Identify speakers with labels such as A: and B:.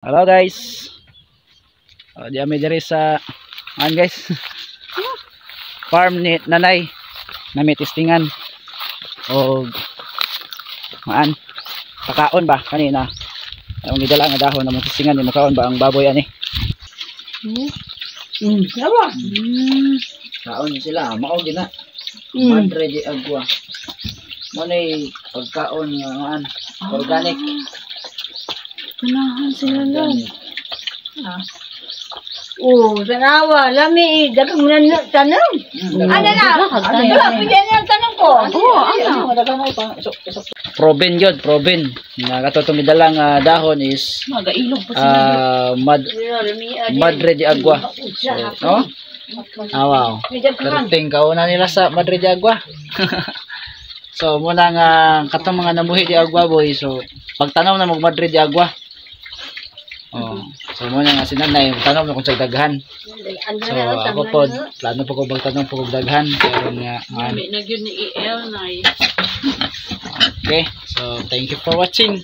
A: Hello guys. Di kami diri sa guys. Farm ni nanay. Nami testingan. O maan pakaon ba kanina. Ang gidala nga dahon na testingan ni makaon ba ang baboy ani.
B: Yawa.
A: Kaon sila, mao gina. Madre di agwa. Mo nay pagkaon nga maan organic.
B: Ganahan sila lang. Oh, tanawa, lami, dagang na tanong. Ano na? Pwede na ang tanong ko.
A: Proben yun, proben. Nakatutong dalang dahon is
B: Magailog pa sila.
A: Madre de Agua. So, no? Wow. Karating kauna nila sa Madre de Agua. So, muna nga katong mga namuhi de Agua boy. So, pagtanaw na mag Madre de Agua. Oh, so muna nga sinanay, tanong na kung sa daghan. So, ako po, plano po ko magtanong po kung daghan. Pero nga,
B: Nagyon ni EL na.
A: okay, so thank you for watching.